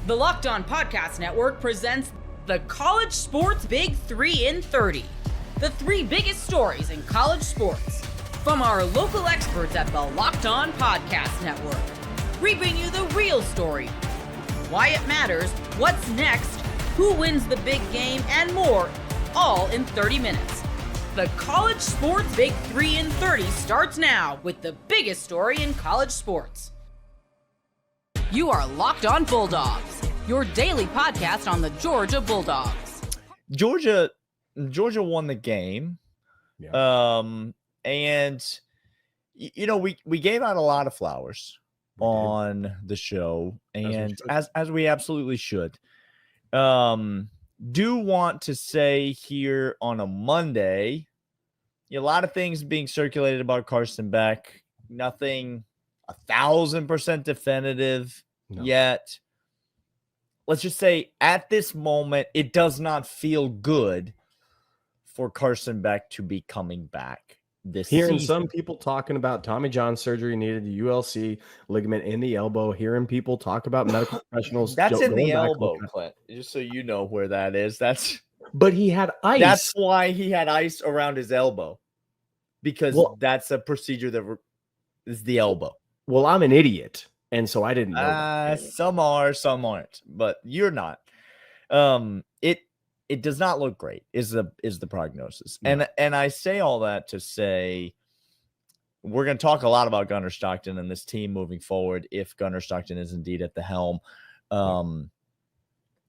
The Locked On Podcast Network presents the College Sports Big 3 in 30. The three biggest stories in college sports. From our local experts at the Locked On Podcast Network. We bring you the real story. Why it matters, what's next, who wins the big game, and more, all in 30 minutes. The College Sports Big 3 in 30 starts now with the biggest story in college sports. You are Locked On Bulldogs, your daily podcast on the Georgia Bulldogs. Georgia won the game. Yeah. And you know, we gave out a lot of flowers on the show, and as we absolutely should. Do want to say here on a Monday, a lot of things being circulated about Carson Beck. Nothing 1,000% definitive yet. Let's just say at this moment, it does not feel good for Carson Beck to be coming back this Hearing season. some people talking about Tommy John surgery needed, the ULC ligament in the elbow, hearing people talk about medical professionals. That's in the elbow, Clint, just so you know where that is. But he had ice. That's why he had ice around his elbow, because that's a procedure that is the elbow. Well, I'm an idiot, and so I didn't know that. Some are, some aren't, but you're not. It does not look great, is the prognosis. Yeah. And I say all that to say we're going to talk a lot about Gunnar Stockton and this team moving forward if Gunnar Stockton is indeed at the helm.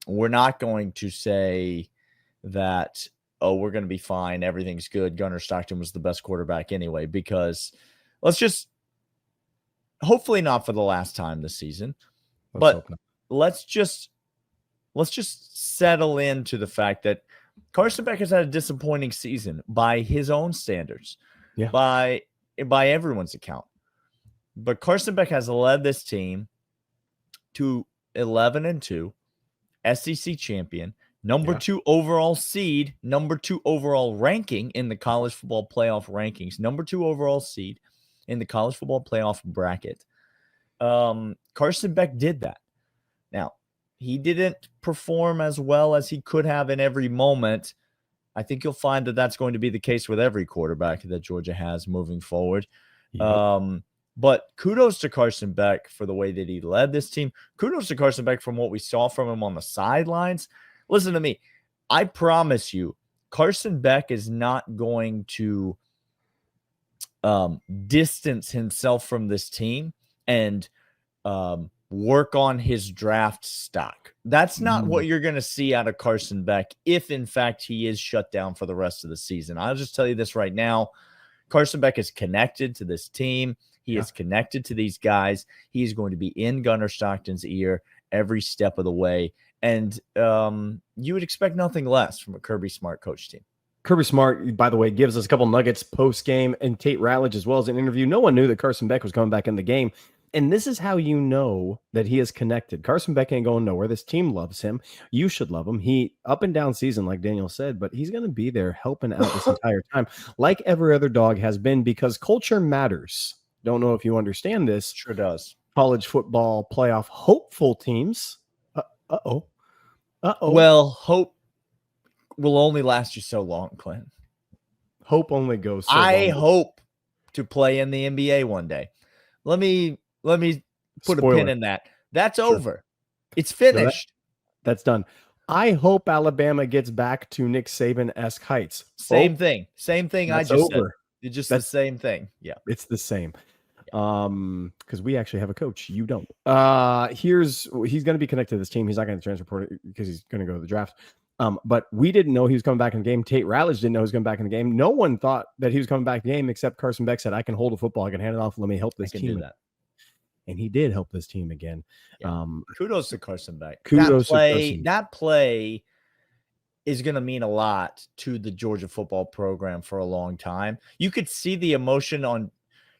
We're not going to say that, we're going to be fine, everything's good, Gunnar Stockton was the best quarterback anyway, because hopefully not for the last time this season, but let's just settle into the fact that Carson Beck has had a disappointing season by his own standards, by everyone's account. But Carson Beck has led this team to 11-2, SEC champion, number 2 overall seed, number 2 overall ranking in the college football playoff rankings, number 2 overall seed in the college football playoff bracket. Carson Beck did that. Now, he didn't perform as well as he could have in every moment. I think you'll find that that's going to be the case with every quarterback that Georgia has moving forward. Yep. But kudos to Carson Beck for the way that he led this team. Kudos to Carson Beck from what we saw from him on the sidelines. Listen to me. I promise you, Carson Beck is not going to distance himself from this team and work on his draft stock. That's not what you're going to see out of Carson Beck if, in fact, he is shut down for the rest of the season. I'll just tell you this right now. Carson Beck is connected to this team. He is connected to these guys. He is going to be in Gunnar Stockton's ear every step of the way. And you would expect nothing less from a Kirby Smart coach team. Kirby Smart, by the way, gives us a couple nuggets post-game, and Tate Ratledge as well as an interview. No one knew that Carson Beck was coming back in the game. And this is how you know that he is connected. Carson Beck ain't going nowhere. This team loves him. You should love him. He up and down season, like Daniel said, but he's going to be there helping out this entire time, like every other dog has been, because culture matters. Don't know if you understand this. Sure does. College football playoff hopeful teams. Well, hope will only last you so long, Clint. Hope only goes so I long. hope to play in the NBA one day. Let me put Spoiler. A pin in that. That's over. It's finished. That's done. I hope Alabama gets back to Nick Saban-esque heights. Same thing. I just said. It's just the same thing. Yeah. It's the same. Because we actually have a coach. You don't. He's going to be connected to this team. He's not going to transfer because he's going to go to the draft. But we didn't know he was coming back in the game. Tate Ratledge didn't know he was coming back in the game. No one thought that he was coming back in the game except Carson Beck said, I can hold a football. I can hand it off. Let me help this team. And he did help this team again. Yeah. Kudos to Carson Beck. That play is going to mean a lot to the Georgia football program for a long time. You could see the emotion on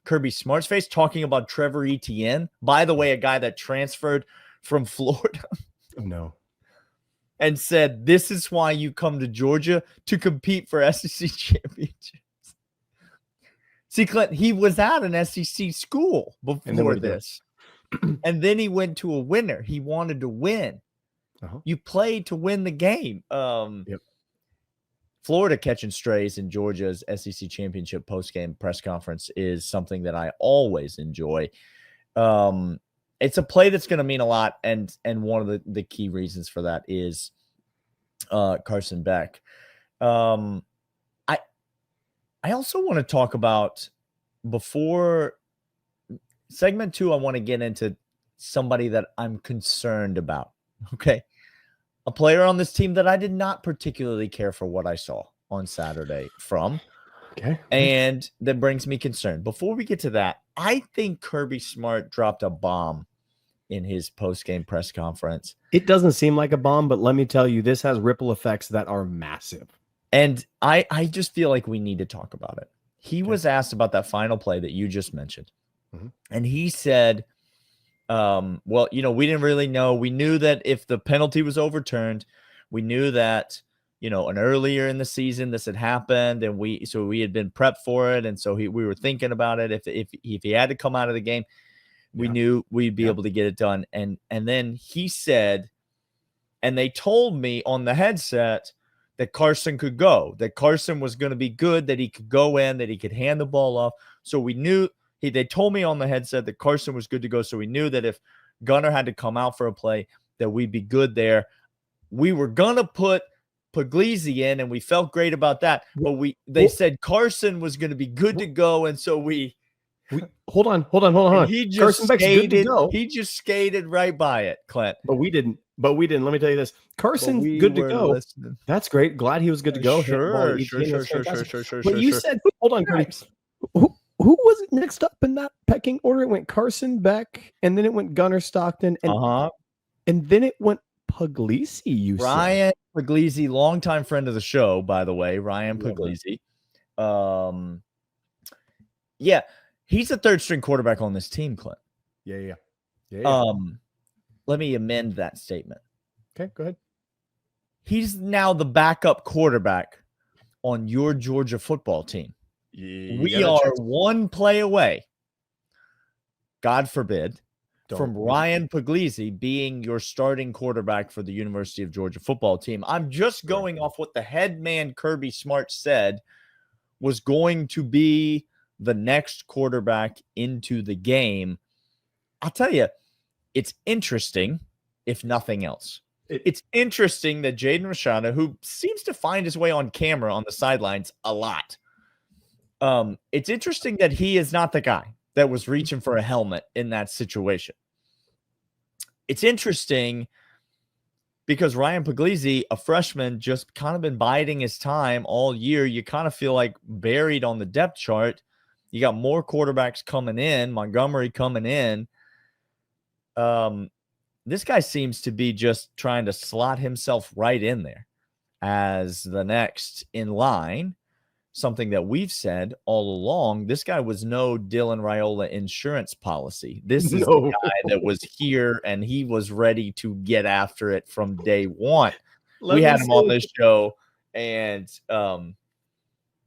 Kirby Smart's face talking about Trevor Etienne. By the way, a guy that transferred from Florida. No. And said, this is why you come to Georgia, to compete for SEC championships. See, Clint, he was at an SEC school before this. And then he went to a winner. He wanted to win. You play to win the game. Florida catching strays in Georgia's SEC championship postgame press conference is something that I always enjoy. It's a play that's going to mean a lot, and one of the key reasons for that is Carson Beck. I also want to talk about, before segment 2, I want to get into somebody that I'm concerned about. Okay. A player on this team that I did not particularly care for what I saw on Saturday from. Okay. And that brings me concern. Before we get to that, I think Kirby Smart dropped a bomb in his post-game press conference. It doesn't seem like a bomb, but let me tell you, this has ripple effects that are massive. And I just feel like we need to talk about it. He was asked about that final play that you just mentioned. And he said, well, we didn't really know. We knew that if the penalty was overturned, we knew that, an earlier in the season this had happened, and we had been prepped for it. And so we were thinking about it. If he had to come out of the game, we knew we'd be able to get it done. And then he said, and they told me on the headset that Carson could go, that Carson was going to be good, that he could go in, that he could hand the ball off. So we knew. They told me on the headset that Carson was good to go, so we knew that if Gunnar had to come out for a play, that we'd be good there. We were gonna put Puglisi in, and we felt great about that. But they said Carson was going to be good to go, and so we hold on. He just Carson Beck's good to go. He just skated right by it, Clint. But we didn't. Let me tell you this: Carson's good to go. Listening. That's great. Glad he was good to go. Sure. But you said, hold on, Chris. Who was it next up in that pecking order? It went Carson Beck, and then it went Gunnar Stockton, and then it went Puglisi. Ryan Puglisi, longtime friend of the show, by the way. Ryan Puglisi. Yeah, he's a third string quarterback on this team, Clint. Yeah. Let me amend that statement. Okay, go ahead. He's now the backup quarterback on your Georgia football team. We are one play away, God forbid, from Ryan Puglisi being your starting quarterback for the University of Georgia football team. I'm just going off what the head man Kirby Smart said was going to be the next quarterback into the game. I'll tell you, it's interesting, if nothing else. It's interesting that Jaden Rashada, who seems to find his way on camera on the sidelines a lot, it's interesting that he is not the guy that was reaching for a helmet in that situation. It's interesting because Ryan Puglisi, a freshman, just kind of been biding his time all year. You kind of feel like buried on the depth chart. You got more quarterbacks coming in, Montgomery coming in. This guy seems to be just trying to slot himself right in there as the next in line. Something that we've said all along, this guy was no Dylan Raiola insurance policy. This is the guy that was here, and he was ready to get after it from day one. We had him on this show, and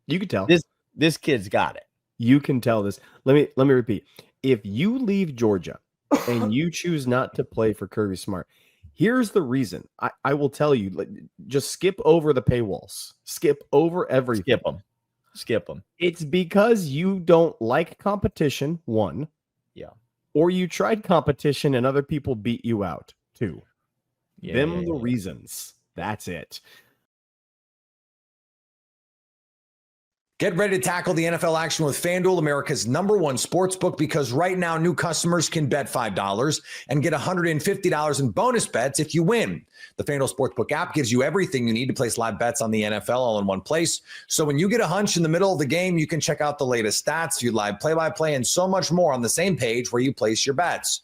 you could tell this kid's got it. You can tell this. Let me repeat. If you leave Georgia and you choose not to play for Kirby Smart, here's the reason. I will tell you, just skip over the paywalls. Skip over everything. Skip them. It's because you don't like competition, one. Yeah. Or you tried competition and other people beat you out, two. The reasons. That's it. Get ready to tackle the NFL action with FanDuel, America's #1 sportsbook, because right now new customers can bet $5 and get $150 in bonus bets if you win. The FanDuel Sportsbook app gives you everything you need to place live bets on the NFL all in one place. So when you get a hunch in the middle of the game, you can check out the latest stats, view live play-by-play, and so much more on the same page where you place your bets.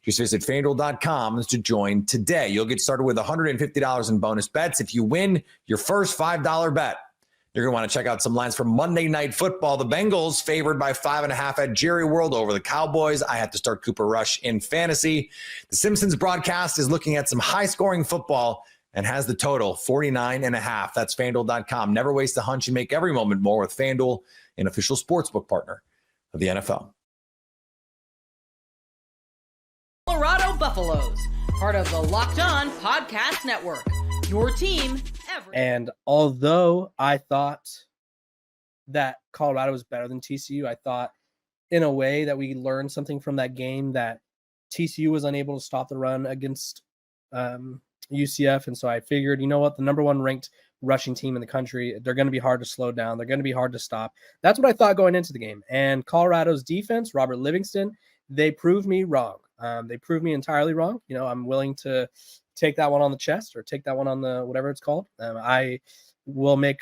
Just visit FanDuel.com to join today. You'll get started with $150 in bonus bets if you win your first $5 bet. You're going to want to check out some lines from Monday Night Football. The Bengals favored by 5.5 at Jerry World over the Cowboys. I have to start Cooper Rush in fantasy. The Simpsons broadcast is looking at some high-scoring football and has the total 49.5. That's FanDuel.com. Never waste a hunch and make every moment more with FanDuel, an official sportsbook partner of the NFL. Colorado Buffaloes, part of the Locked On Podcast Network. Your team every. And although I thought that Colorado was better than TCU, I thought in a way that we learned something from that game, that TCU was unable to stop the run against UCF. And so I figured, you know what, the number one ranked rushing team in the country, they're going to be hard to slow down. They're going to be hard to stop. That's what I thought going into the game. And Colorado's defense, Robert Livingston, they proved me wrong. They proved me entirely wrong. You know, I'm willing to take that one on the chest, or take that one on the whatever it's called. I will make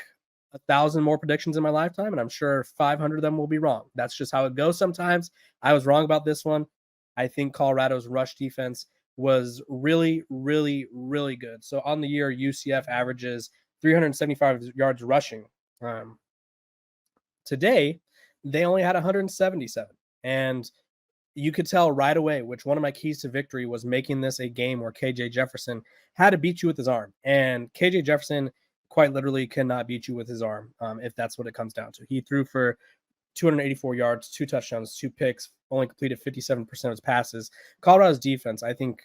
1,000 more predictions in my lifetime, and I'm sure 500 of them will be wrong. That's just how it goes sometimes. I was wrong about this one. I think Colorado's rush defense was really, really, really good. So on the year, UCF averages 375 yards rushing. Today, they only had 177. And you could tell right away which one of my keys to victory was making this a game where KJ Jefferson had to beat you with his arm. And KJ Jefferson quite literally cannot beat you with his arm, if that's what it comes down to. He threw for 284 yards, 2 touchdowns, 2 picks, only completed 57% of his passes. Colorado's defense, I think,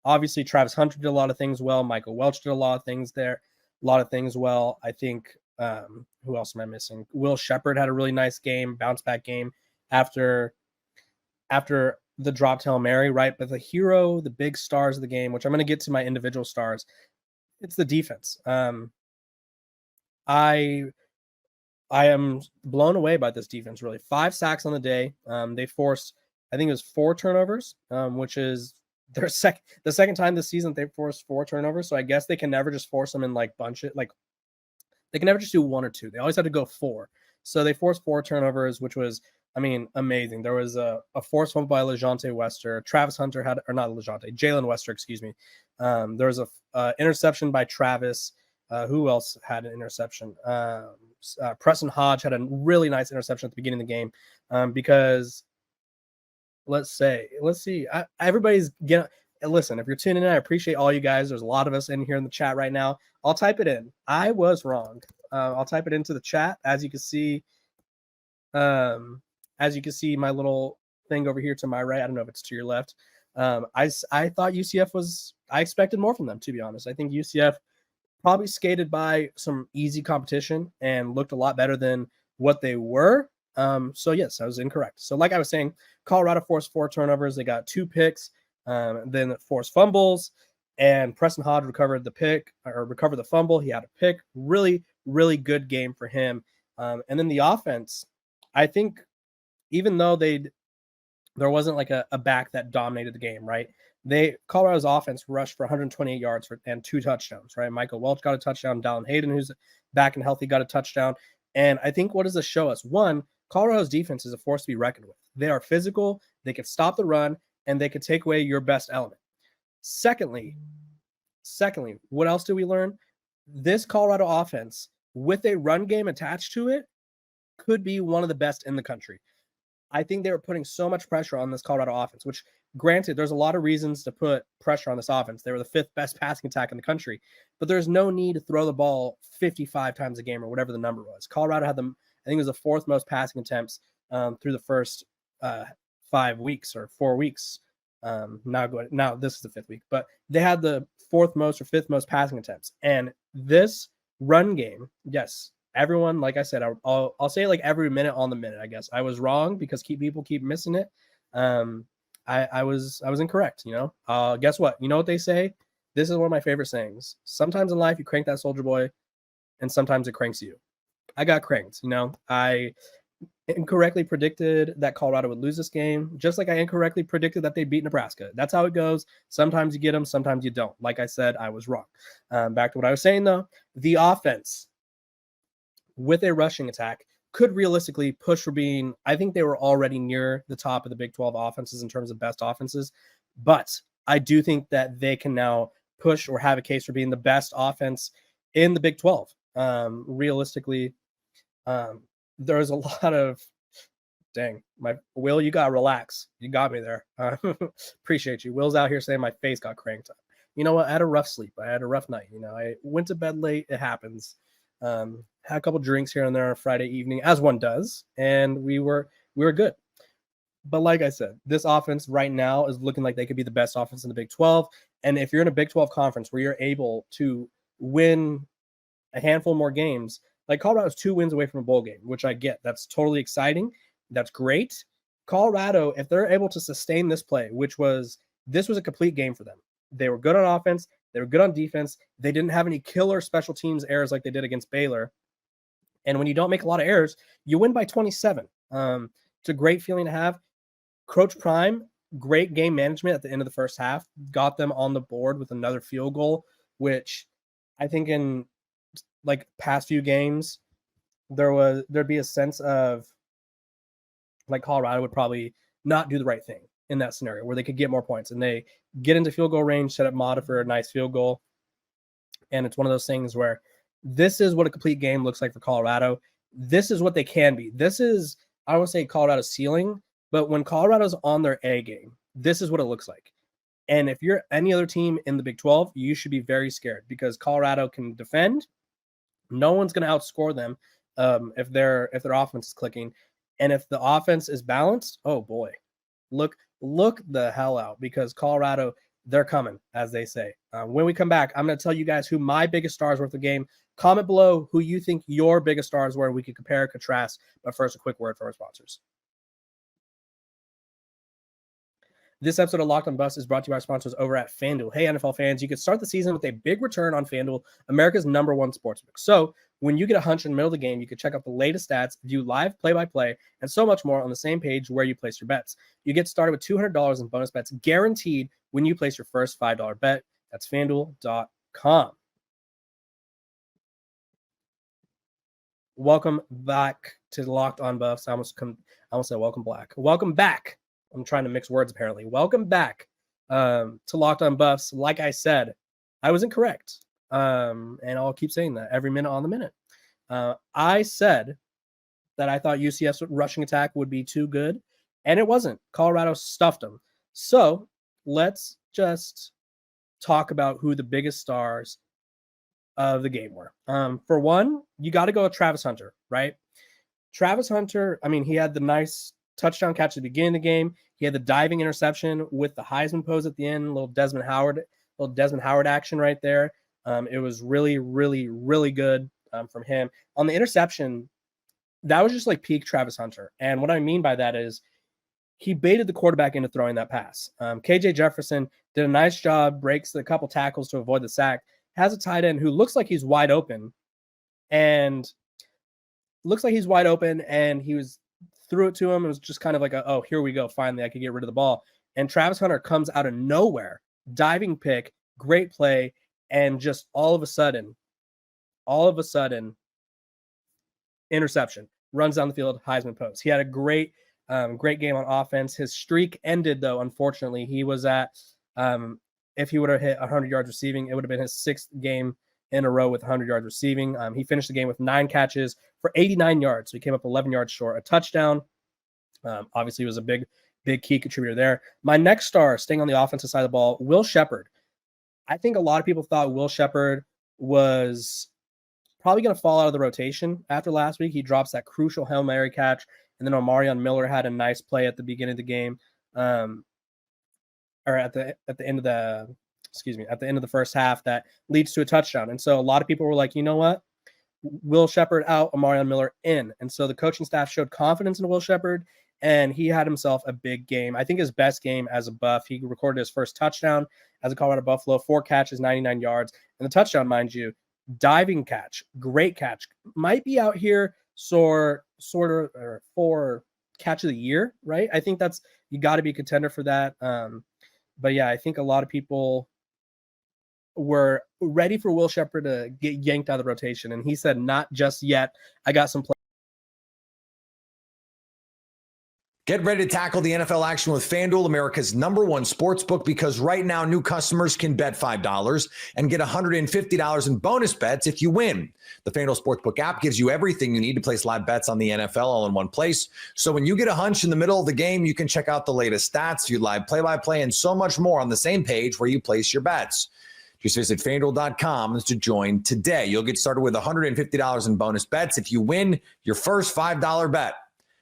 obviously Travis Hunter did a lot of things well. Michael Welch did a lot of things well. I think, who else am I missing? Will Shepard had a really nice game, bounce back game after the dropped Hail Mary, right? But the hero, the big stars of the game, which I'm going to get to my individual stars, it's the defense. I am blown away by this defense, really. 5 sacks on the day. They forced, I think it was 4 turnovers, which is the second time this season they forced 4 turnovers. So I guess they can never just force them in like bunch it. Like they can never just do 1 or 2. They always have to go 4. So they forced 4 turnovers, which was, I mean, amazing. There was a forced fumble by LeJonte Wester. Travis Hunter had, or not LeJonte, Jalen Wester, excuse me. There was a interception by Travis. Who else had an interception? Preston Hodge had a really nice interception at the beginning of the game, because let's see. Everybody's getting. Listen, if you're tuning in, I appreciate all you guys. There's a lot of us in here in the chat right now. I'll type it in. I was wrong. I'll type it into the chat. As you can see, my little thing over here to my right. I don't know if it's to your left. I thought UCF was. I expected more from them, to be honest. I think UCF probably skated by some easy competition and looked a lot better than what they were. So yes, I was incorrect. So like I was saying, Colorado forced 4 turnovers. They got 2 picks, then forced fumbles, and Preston Hodge recovered the fumble. He had a pick. Really, really good game for him. And then the offense, I think, even though there wasn't like a back that dominated the game, right? Colorado's offense rushed for 128 yards and 2 touchdowns, right? Michael Welch got a touchdown. Dallin Hayden, who's back and healthy, got a touchdown. And I think, what does this show us? One, Colorado's defense is a force to be reckoned with. They are physical. They can stop the run, and they can take away your best element. Secondly, what else do we learn? This Colorado offense, with a run game attached to it, could be one of the best in the country. I think they were putting so much pressure on this Colorado offense, which, granted, there's a lot of reasons to put pressure on this offense. They were the 5th best passing attack in the country, but there's no need to throw the ball 55 times a game or whatever the number was. Colorado had them, I think it was the 4th most passing attempts through the first 5 weeks or 4 weeks. Now this is the 5th week, but they had the 4th most or 5th most passing attempts. And this run game, yes, everyone, like I said, I'll say it like every minute on the minute, I guess. I was wrong because people keep missing it. I was incorrect, you know. Guess what? You know what they say? This is one of my favorite sayings. Sometimes in life you crank that soldier boy, and sometimes it cranks you. I got cranked, you know. I incorrectly predicted that Colorado would lose this game, just like I incorrectly predicted that they'd beat Nebraska. That's how it goes. Sometimes you get them, sometimes you don't. Like I said, I was wrong. Back to what I was saying, though. The offense, with a rushing attack, could realistically push for being, I think they were already near the top of the Big 12 offenses in terms of best offenses. But I do think that they can now push or have a case for being the best offense in the Big 12. Realistically, there's a lot of, Will, you got to relax. You got me there. Appreciate you. Will's out here saying my face got cranked. You know what? I had a rough sleep. I had a rough night. You know, I went to bed late. It happens. Had a couple drinks here and there on a Friday evening, as one does, and we were good. But like I said, this offense right now is looking like they could be the best offense in the Big 12. And if you're in a Big 12 conference where you're able to win a handful more games, like Colorado's 2 wins away from a bowl game, which I get. That's totally exciting. That's great. Colorado, if they're able to sustain this play, this was a complete game for them. They were good on offense. They were good on defense. They didn't have any killer special teams errors like they did against Baylor. And when you don't make a lot of errors, you win by 27. It's a great feeling to have. Coach Prime, great game management at the end of the first half, got them on the board with another field goal, which I think in like past few games, there'd be a sense of like Colorado would probably not do the right thing in that scenario where they could get more points, and they get into field goal range, set up Mata for a nice field goal. And it's one of those things where this is what a complete game looks like for Colorado. This is what they can be. This is, I don't want to say Colorado's ceiling, but when Colorado's on their A game, this is what it looks like. And if you're any other team in the Big 12, you should be very scared because Colorado can defend. No one's going to outscore them if their offense is clicking. And if the offense is balanced, oh boy, look the hell out because Colorado, they're coming, as they say. When we come back, I'm going to tell you guys who my biggest stars were for the game. Comment below who you think your biggest stars were. We can compare, contrast. But first, a quick word from our sponsors. This episode of Locked on Buffs is brought to you by our sponsors over at FanDuel. Hey, NFL fans, you can start the season with a big return on FanDuel, America's #1 sportsbook. So when you get a hunch in the middle of the game, you can check out the latest stats, view live play-by-play, and so much more on the same page where you place your bets. You get started with $200 in bonus bets guaranteed when you place your first $5 bet. That's FanDuel.com. Welcome back to Locked on Buffs. I almost said welcome back. Welcome back. I'm trying to mix words, apparently. Welcome back to Locked on Buffs. Like I said, I was incorrect. And I'll keep saying that every minute on the minute. I said that I thought UCF's rushing attack would be too good, and it wasn't. Colorado stuffed them. So let's just talk about who the biggest stars of the game were. For one, you got to go with Travis Hunter, right? Travis Hunter, I mean, he had the nice touchdown catch at the beginning of the game. He had the diving interception with the Heisman pose at the end, little Desmond Howard action right there. It was really, really, really good from him. On the interception, that was just like peak Travis Hunter. And what I mean by that is he baited the quarterback into throwing that pass. KJ Jefferson did a nice job, breaks a couple tackles to avoid the sack, has a tight end who looks like he's wide open. And he threw it to him. It was just kind of like, oh, here we go. Finally, I could get rid of the ball. And Travis Hunter comes out of nowhere, diving pick, great play, and just all of a sudden, interception, runs down the field, Heisman post. He had a great game on offense. His streak ended, though, unfortunately. He was at, if he would have hit 100 yards receiving, it would have been his 6th game in a row with 100 yards receiving. He finished the game with 9 catches for 89 yards. So he came up 11 yards short, a touchdown. Obviously, he was a big key contributor there. My next star, staying on the offensive side of the ball, Will Sheppard. I think a lot of people thought Will Sheppard was probably going to fall out of the rotation after last week. He drops that crucial Hail Mary catch, and then Omarion Miller had a nice play at the beginning of the game, or at the end of the first half that leads to a touchdown. And so a lot of people were like, you know what? Will Sheppard out, Omarion Miller in. And so the coaching staff showed confidence in Will Sheppard, and he had himself a big game. I think his best game as a Buff. He recorded his first touchdown as a Colorado Buffalo, 4 catches, 99 yards. And the touchdown, mind you, diving catch, great catch. Might be out here for catch of the year, right? I think you got to be a contender for that. But yeah, I think a lot of people were ready for Will Sheppard to get yanked out of the rotation. And he said, not just yet. I got some play. Get ready to tackle the NFL action with FanDuel, America's #1 sportsbook, because right now new customers can bet $5 and get $150 in bonus bets if you win. The FanDuel Sportsbook app gives you everything you need to place live bets on the NFL all in one place. So when you get a hunch in the middle of the game, you can check out the latest stats, view live play-by-play, and so much more on the same page where you place your bets. Just visit FanDuel.com to join today. You'll get started with $150 in bonus bets if you win your first $5 bet.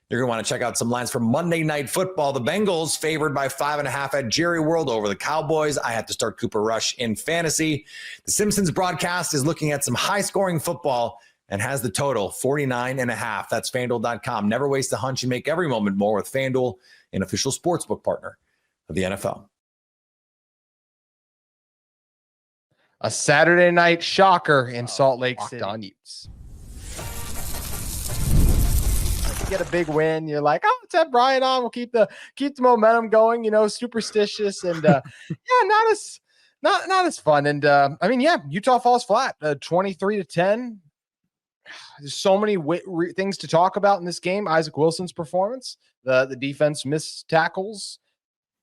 You're going to want to check out some lines from Monday Night Football. The Bengals favored by 5.5 at Jerry World over the Cowboys. I have to start Cooper Rush in fantasy. The Simpsons broadcast is looking at some high-scoring football and has the total 49.5. That's FanDuel.com. Never waste a hunch and make every moment more with FanDuel, an official sportsbook partner of the NFL. A Saturday night shocker in Salt Lake City. On Utes. You get a big win, you're like, oh, let's have Brian on. We'll keep the momentum going. Superstitious and not as fun. And Utah falls flat, 23-10. There's so many things to talk about in this game. Isaac Wilson's performance, the defense missed tackles.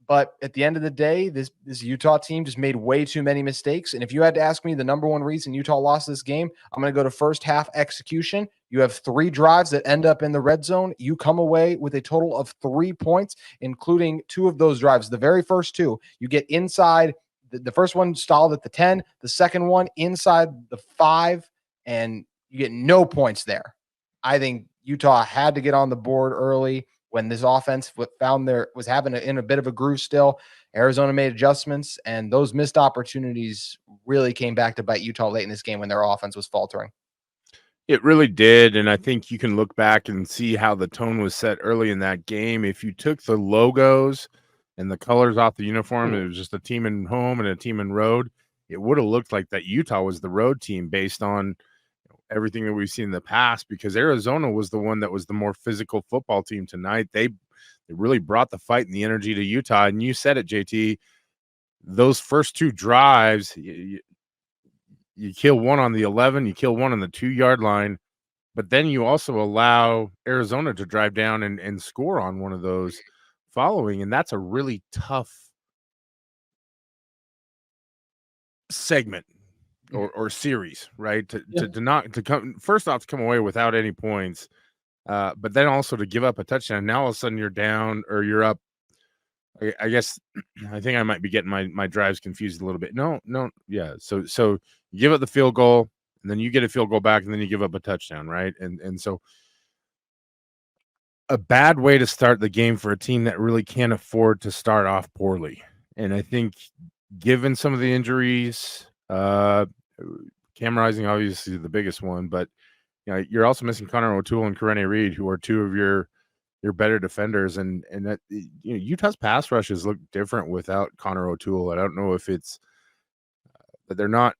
But at the end of the day, this Utah team just made way too many mistakes. And if you had to ask me the number one reason Utah lost this game, I'm going to go to first half execution. You have 3 drives that end up in the red zone. You come away with a total of 3 points, including 2 of those drives. The very first 2, you get inside. The first one stalled at the 10. The second one inside the 5, and you get no points there. I think Utah had to get on the board early. When this offense was having in a bit of a groove still, Arizona made adjustments, and those missed opportunities really came back to bite Utah late in this game when their offense was faltering. It really did, and I think you can look back and see how the tone was set early in that game. If you took the logos and the colors off the uniform, it was just a team in home and a team in road, it would have looked like that Utah was the road team based on everything that we've seen in the past, because Arizona was the one that was the more physical football team tonight. They really brought the fight and the energy to Utah. And you said it, JT, those first 2 drives, you kill one on the 11, you kill one on the 2-yard line, but then you also allow Arizona to drive down and score on one of those following. And that's a really tough segment or series, right? To come away without any points, but then also to give up a touchdown. Now all of a sudden you're down or you're up. I guess I think I might be getting my drives confused a little bit. No, yeah. So you give up the field goal, and then you get a field goal back, and then you give up a touchdown, right? And so a bad way to start the game for a team that really can't afford to start off poorly. And I think given some of the injuries, Cam Rising obviously the biggest one, but you're also missing Connor O'Toole and Karene Reed, who are 2 of your better defenders, and that Utah's pass rushes look different without Connor O'Toole. I don't know if it's that they're not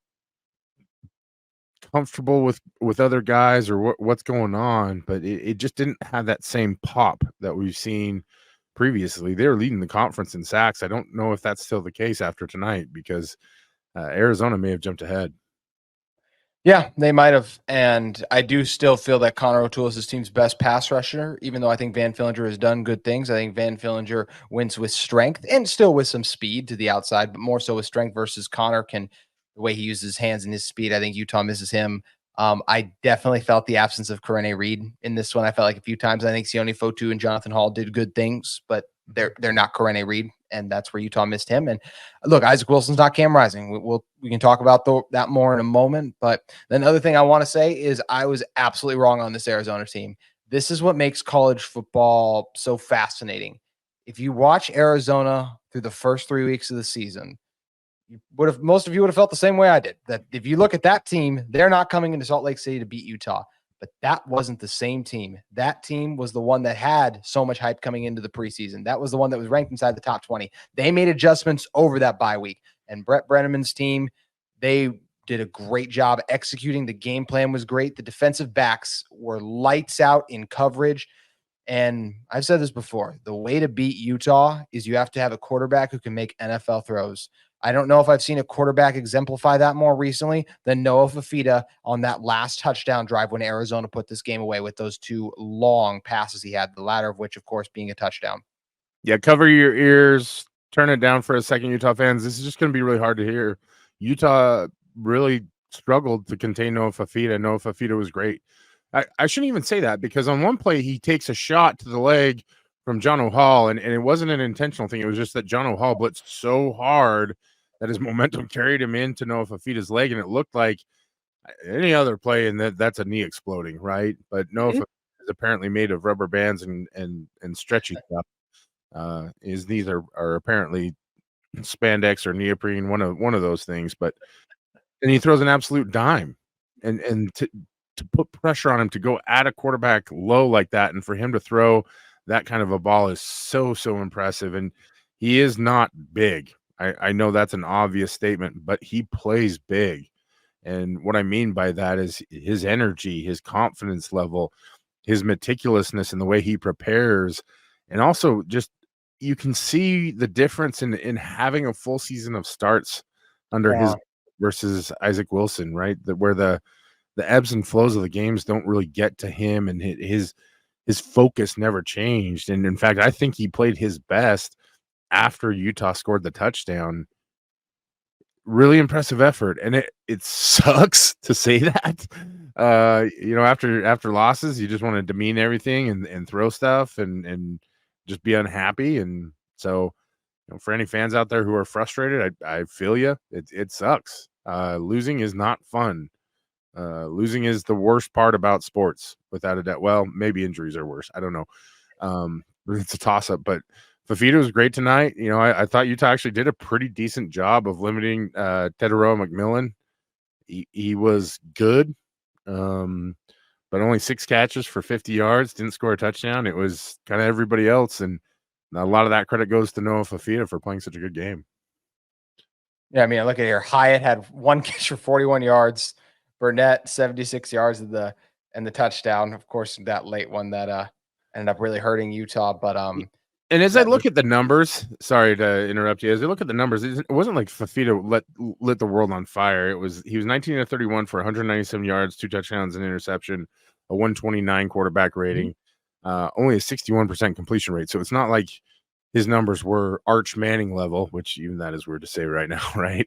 comfortable with other guys or what's going on, but it just didn't have that same pop that we've seen previously. They were leading the conference in sacks. I don't know if that's still the case after tonight, because Arizona may have jumped ahead. Yeah, they might have. And I do still feel that Connor O'Toole is his team's best pass rusher, even though I think Van Fillinger has done good things. I think Van Fillinger wins with strength and still with some speed to the outside, but more so with strength versus Connor the way he uses his hands and his speed. I think Utah misses him. I definitely felt the absence of Karene Reed in this one. I felt like a few times I think Sione Fotu and Jonathan Hall did good things, but they're not Karene Reed, and that's where Utah missed him. And look, Isaac Wilson's not Cam Rising. We can talk about that more in a moment. But then the other thing I want to say is I was absolutely wrong on this Arizona team. This is what makes college football so fascinating. If you watch Arizona through the first 3 weeks of the season, most of you would have felt the same way I did. That if you look at that team, they're not coming into Salt Lake City to beat Utah. But that wasn't the same team. That team was the one that had so much hype coming into the preseason. That was the one that was ranked inside the top 20. They made adjustments over that bye week. And Brett Brenneman's team, they did a great job executing. The game plan was great. The defensive backs were lights out in coverage. And I've said this before, the way to beat Utah is you have to have a quarterback who can make NFL throws. I don't know if I've seen a quarterback exemplify that more recently than Noah Fafita on that last touchdown drive when Arizona put this game away with those 2 long passes he had, the latter of which, of course, being a touchdown. Yeah, cover your ears, turn it down for a second, Utah fans. This is just going to be really hard to hear. Utah really struggled to contain Noah Fafita. Noah Fafita was great. I shouldn't even say that, because on one play he takes a shot to the leg from John O'Hall, and it wasn't an intentional thing. It was just that John O'Hall blitzed so hard that his momentum carried him into Noah Fafita's leg, and it looked like any other play, and that's a knee exploding, right? But Noah Fafita is apparently made of rubber bands and stretchy stuff. His knees are apparently spandex or neoprene, one of those things. But and he throws an absolute dime, and to put pressure on him to go at a quarterback low like that, and for him to throw that kind of a ball is so impressive. And he is not big. I know that's an obvious statement, but he plays big. And what I mean by that is his energy, his confidence level, his meticulousness in the way he prepares, and also just you can see the difference in having a full season of starts under his versus Isaac Wilson, right? Where the ebbs and flows of the games don't really get to him, and his focus never changed. And in fact, I think he played his best after Utah scored the touchdown. Really impressive effort. And it sucks to say that. After losses, you just want to demean everything and throw stuff and just be unhappy. And so, for any fans out there who are frustrated, I feel you. It sucks. Losing is not fun. Losing is the worst part about sports, without a doubt. Well, maybe injuries are worse. I don't know. It's a toss-up, but Fafita was great tonight. I thought Utah actually did a pretty decent job of limiting Teteroa McMillan. He was good, but only 6 catches for 50 yards, didn't score a touchdown. It was kind of everybody else, and a lot of that credit goes to Noah Fafita for playing such a good game. Yeah, I mean, look at here. Hyatt had 1 catch for 41 yards. Burnett 76 yards and the touchdown. Of course, that late one that ended up really hurting Utah. But and as I look at the numbers, sorry to interrupt you. As I look at the numbers, it wasn't like Fafita lit the world on fire. He was 19 of 31 for 197 yards, 2 touchdowns, and interception, a 129 quarterback rating, only a 61% completion rate. So it's not like his numbers were Arch Manning level, which even that is weird to say right now, right?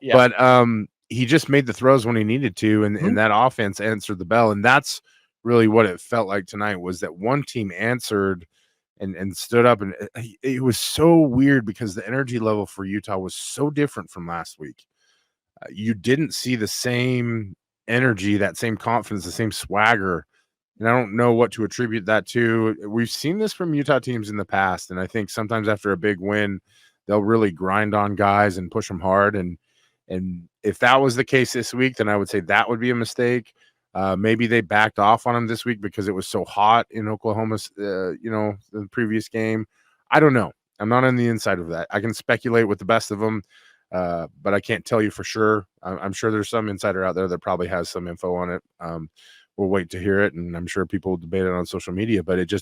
Yeah. But he just made the throws when he needed to, and that offense answered the bell. And that's really what it felt like tonight, was that one team answered and stood up. And it was so weird because the energy level for Utah was so different from last week. You didn't see the same energy, that same confidence, the same swagger. And I don't know what to attribute that to. We've seen this from Utah teams in the past. And I think sometimes after a big win, they'll really grind on guys and push them hard. And if that was the case this week, then I would say that would be a mistake. Maybe they backed off on him this week because it was so hot in Oklahoma, the previous game. I don't know. I'm not on the inside of that. I can speculate with the best of them, but I can't tell you for sure. I'm sure there's some insider out there that probably has some info on it. We'll wait to hear it, and I'm sure people will debate it on social media. But it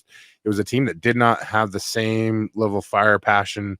was a team that did not have the same level of fire, passion,